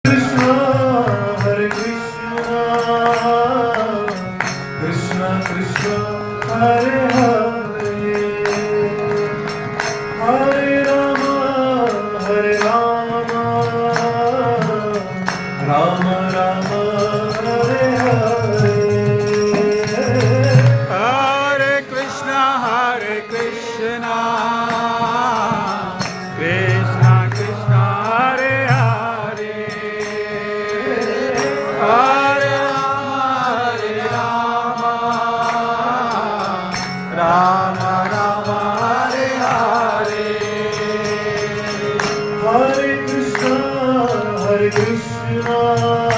Krishna Hare Krishna, Krishna Krishna Hare Hare, Hare Rama Hare Rama, Rama Rama Hare Hare. Hare Krishna, Krishna Krishna Hare Hare, Hare Rama, Rama Rama Hare Hare. Hare Krishna, Krishna